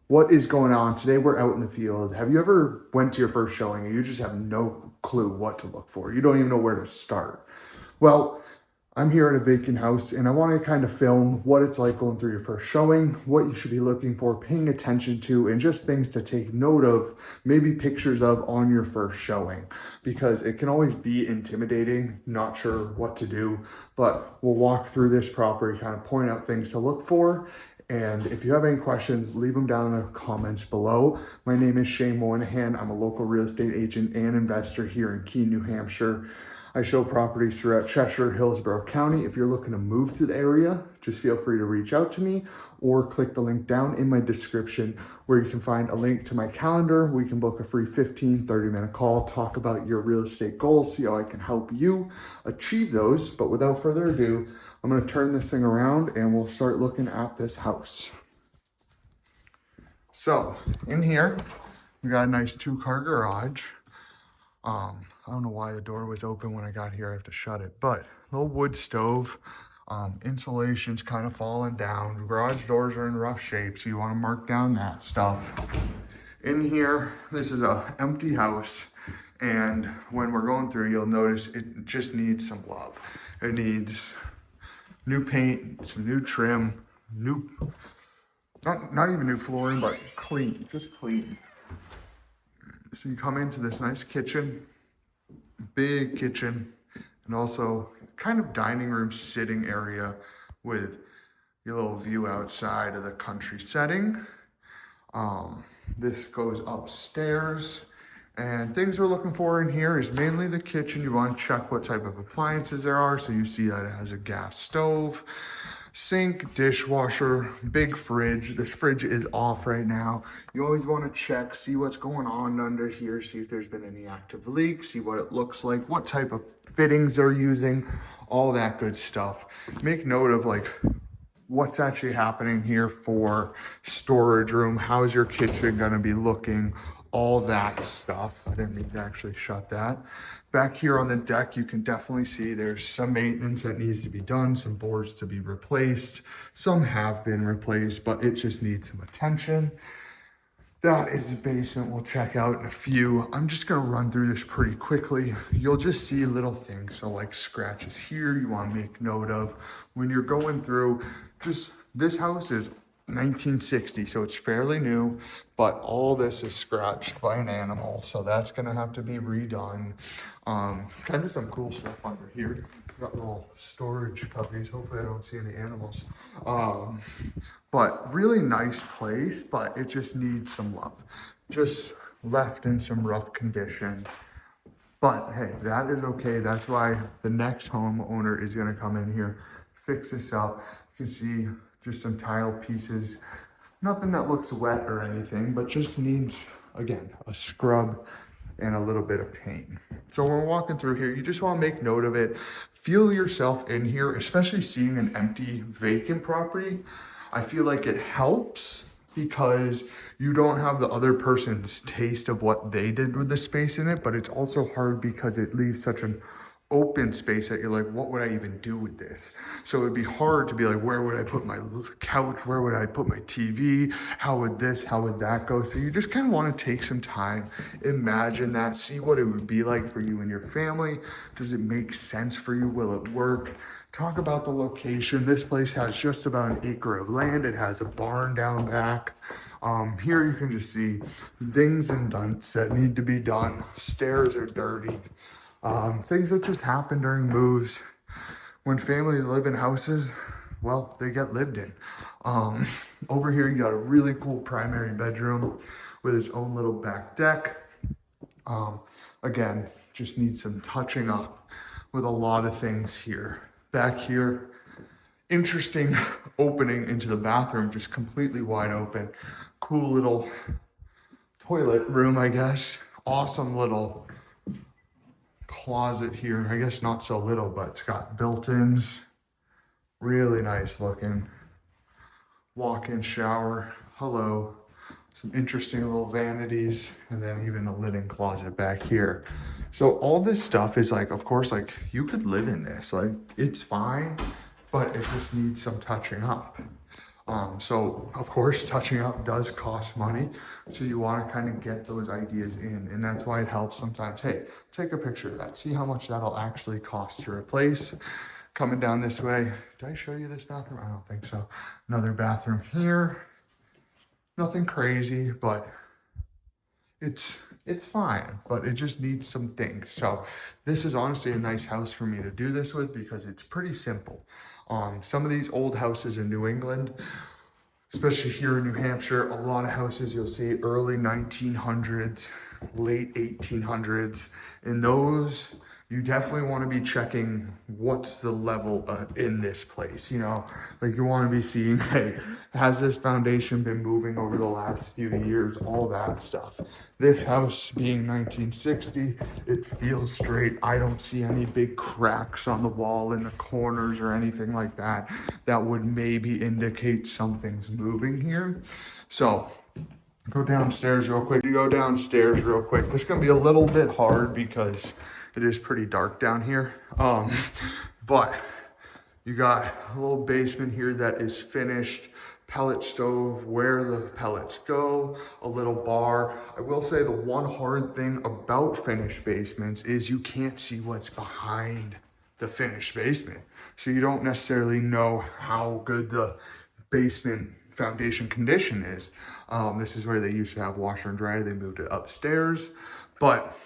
What is going on? Today we're out in the field. Have you ever went to your first showing and you just have no clue what to look for? You don't even know where to start. Well, I'm here at a vacant house and I want to kind of film what it's like going through your first showing, what you should be looking for, paying attention to, and just things to take note of, maybe pictures of on your first showing, because it can always be intimidating, not sure what to do, but we'll walk through this property, kind of point out things to look for. And if you have any questions, leave them down in the comments below. My name is Moynihan. I'm a local real estate agent and investor here in Keene, New Hampshire. I show properties throughout Cheshire, Hillsborough County. If you're looking to move to the area, just feel free to reach out to me or click the link down in my description where you can find a link to my calendar. We can book a free 15-30-minute call, talk about your real estate goals, see how I can help you achieve those. But without further ado, I'm going to turn this thing around and we'll start looking at this house. So in here, we got a nice 2-car garage. I don't know why the door was open when I got here. I have to shut it, but little wood stove, insulation's kind of falling down. Garage doors are in rough shape, so you want to mark down that stuff. In here, this is a empty house, and when we're going through, you'll notice it just needs some love. It needs new paint, some new trim, not even new flooring, but clean, just clean. So you come into this nice kitchen, big kitchen, and also kind of dining room sitting area with your little view outside of the country setting. This goes upstairs, and things we're looking for in here is mainly the kitchen. You want to check what type of appliances there are. So you see that it has a gas stove, sink, dishwasher, big fridge. This fridge is off right now. You always want to check, see what's going on under here, see if there's been any active leaks, see what it looks like, what type of fittings they're using, all that good stuff. Make note of like what's actually happening here for storage room. How's your kitchen gonna be looking? All that stuff. I didn't mean to actually shut that. Back here on the deck, you can definitely see there's some maintenance that needs to be done, some boards to be replaced. Some have been replaced, but it just needs some attention. That is the basement. We'll check out in a few. I'm just gonna run through this pretty quickly. You'll just see little things. So like scratches here, you wanna make note of. When you're going through, just this house is 1960, so it's fairly new, but all this is scratched by an animal, so that's gonna have to be redone. Kind of some cool stuff under here. Got little storage cubbies. Hopefully I don't see any animals. But really nice place, but it just needs some love. Just left in some rough condition. But hey, that is okay. That's why the next homeowner is gonna come in here, fix this up. You can see just some tile pieces. Nothing that looks wet or anything, but just needs, again, a scrub and a little bit of paint. So when we're walking through here, you just want to make note of it. Feel yourself in here, especially seeing an empty, vacant property. I feel like it helps because you don't have the other person's taste of what they did with the space in it, but it's also hard because it leaves such an open space that you're like, what would I even do with this? So it'd be hard to be like, where would I put my couch? Where would I put my TV? How would that go? So you just kind of want to take some time, imagine that, see what it would be like for you and your family. Does it make sense for you? Will it work? Talk about the location. This place has just about an acre of land. It has a barn down back. Here you can just see dings and dunts that need to be done. Stairs are dirty. Things that just happen during moves. When families live in houses, well, they get lived in. Over here, you got a really cool primary bedroom with its own little back deck. Again, just needs some touching up with a lot of things here. Back here, interesting opening into the bathroom, just completely wide open. Cool little toilet room, I guess. Awesome little closet here. I guess not so little, but it's got built-ins. Really nice looking. Walk-in shower. Hello. Some interesting little vanities, and then even a linen closet back here. So all this stuff is like, of course, like you could live in this. Like it's fine, but it just needs some touching up. So of course, touching up does cost money. So you want to kind of get those ideas in. And that's why it helps sometimes. Hey, take a picture of that. See how much that'll actually cost to replace. Coming down this way. Did I show you this bathroom? I don't think so. Another bathroom here. Nothing crazy, but it's fine, but it just needs some things. So this is honestly a nice house for me to do this with because it's pretty simple. Some of these old houses in New England, especially here in New Hampshire, a lot of houses you'll see early 1900s, late 1800s, and those you definitely want to be checking what's the level in this place. You know, like you want to be seeing, hey, has this foundation been moving over the last few years? All that stuff. This house being 1960, it feels straight. I don't see any big cracks on the wall in the corners or anything like that that would maybe indicate something's moving here. So go downstairs real quick. You go downstairs real quick. This is gonna be a little bit hard because it is pretty dark down here. But you got a little basement here that is finished, pellet stove, where the pellets go, a little bar. I will say the one hard thing about finished basements is you can't see what's behind the finished basement. So you don't necessarily know how good the basement foundation condition is. This is where they used to have washer and dryer. They moved it upstairs, but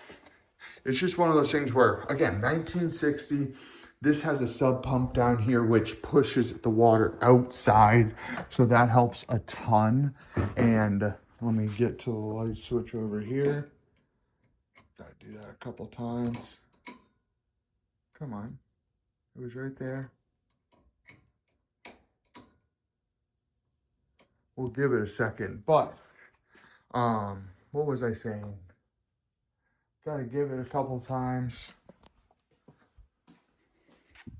it's just one of those things where, again, 1960, this has a sub pump down here, which pushes the water outside. So that helps a ton. And let me get to the light switch over here. Gotta do that a couple times. Come on. It was right there. We'll give it a second, but what was I saying? Gotta give it a couple times.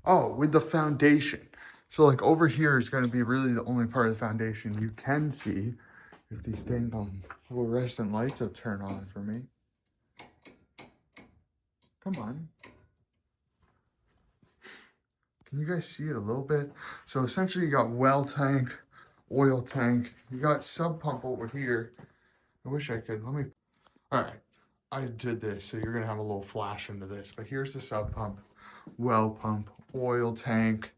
Oh, with the foundation. So like over here is gonna be really the only part of the foundation you can see if these dang fluorescent lights will turn on for me. Come on. Can you guys see it a little bit? So essentially you got well tank, oil tank, you got sub pump over here. I wish I could, all right. I did this, so you're gonna have a little flash into this, but here's the sub pump, well pump, oil tank.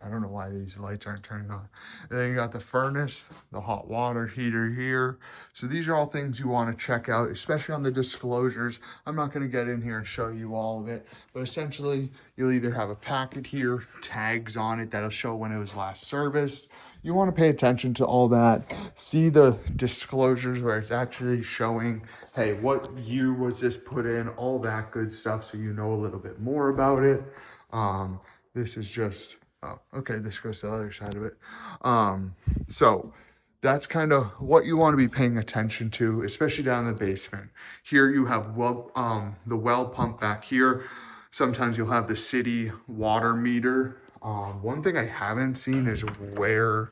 I don't know why these lights aren't turning on. And then you got the furnace, the hot water heater here. So these are all things you want to check out, especially on the disclosures. I'm not gonna get in here and show you all of it, but essentially you'll either have a packet here, tags on it that'll show when it was last serviced. You want to pay attention to all that. See the disclosures where it's actually showing, hey, what year was this put in, all that good stuff, so you know a little bit more about it. This is just, oh, okay, this goes to the other side of it. So that's kind of what you want to be paying attention to, especially down in the basement. Here you have the well pump back here. Sometimes you'll have the city water meter. One thing I haven't seen is where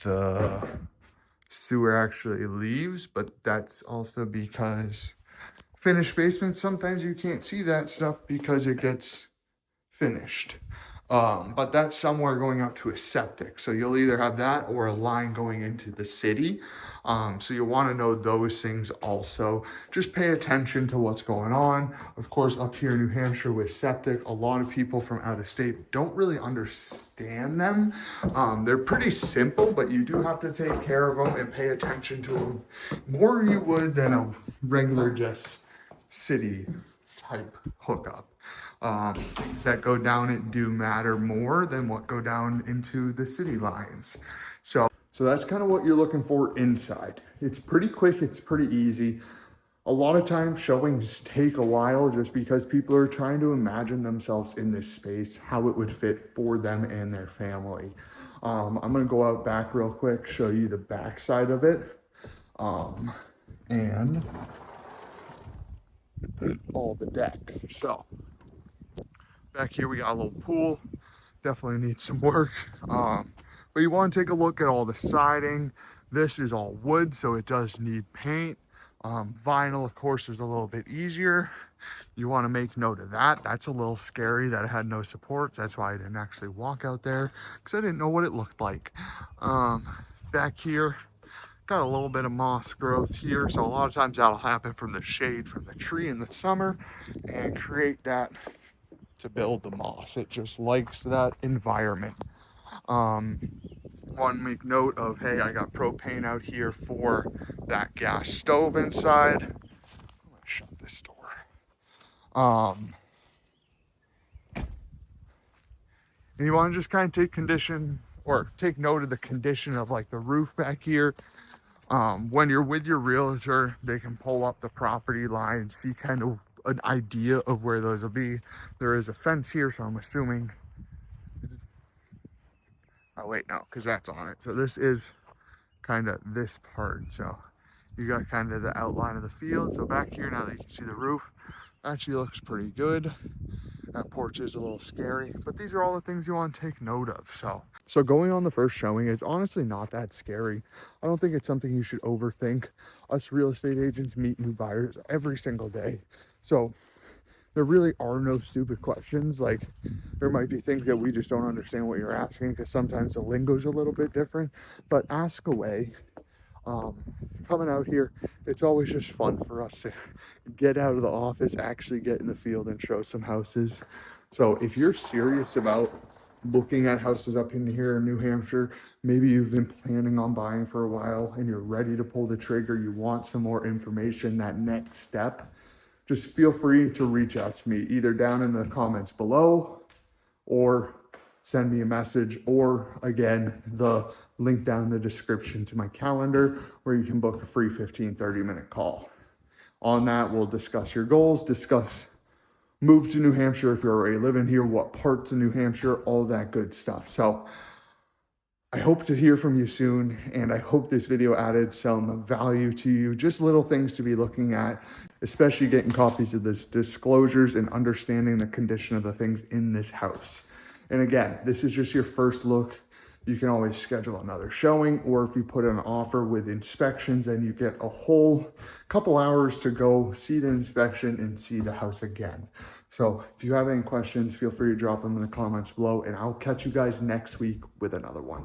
the sewer actually leaves, but that's also because finished basements, sometimes you can't see that stuff because it gets finished. But that's somewhere going out to a septic. So you'll either have that or a line going into the city. So you want to know those things also. Just pay attention to what's going on. Of course, up here in New Hampshire with septic, a lot of people from out of state don't really understand them. They're pretty simple, but you do have to take care of them and pay attention to them more you would than a regular just city type hookup. Things that go down it do matter more than what go down into the city lines. So that's kind of what you're looking for inside. It's pretty quick, it's pretty easy. A lot of times showings take a while just because people are trying to imagine themselves in this space, how it would fit for them and their family. I'm gonna go out back real quick, show you the back side of it. And all the deck. So back here we got a little pool, definitely needs some work. But you want to take a look at all the siding. This is all wood, so it does need paint. Vinyl, of course, is a little bit easier. You want to make note of that. That's a little scary that it had no supports. That's why I didn't actually walk out there, because I didn't know what it looked like. Back here, got a little bit of moss growth here, so a lot of times that'll happen from the shade from the tree in the summer and create that to build the moss. It just likes that environment. Want to make note of, hey, I got propane out here for that gas stove inside. I'm gonna shut this door. And you want to just kind of take note of the condition of like the roof back here. When you're with your realtor, they can pull up the property line, see kind of an idea of where those will be. There is a fence here, so I'm assuming, oh wait, no, because that's on it. So this is kind of this part. So you got kind of the outline of the field. So back here, now that you can see the roof, actually looks pretty good. That porch is a little scary, but these are all the things you want to take note of. So going on the first showing, it's honestly not that scary. I don't think it's something you should overthink. Us real estate agents meet new buyers every single day. So there really are no stupid questions. Like, there might be things that we just don't understand what you're asking, because sometimes the lingo's a little bit different, but ask away. Coming out here, it's always just fun for us to get out of the office, actually get in the field and show some houses. So if you're serious about looking at houses up in here in New Hampshire, maybe you've been planning on buying for a while and you're ready to pull the trigger, you want some more information, that next step, just feel free to reach out to me, either down in the comments below or send me a message, or again, the link down in the description to my calendar where you can book a free 15-30-minute call. On that, we'll discuss your goals, discuss move to New Hampshire if you're already living here, what parts of New Hampshire, all that good stuff. So I hope to hear from you soon, and I hope this video added some value to you. Just little things to be looking at, especially getting copies of this disclosures and understanding the condition of the things in this house. And again, this is just your first look. You can always schedule another showing, or if you put an offer with inspections, then you get a whole couple hours to go see the inspection and see the house again. So if you have any questions, feel free to drop them in the comments below, and I'll catch you guys next week with another one.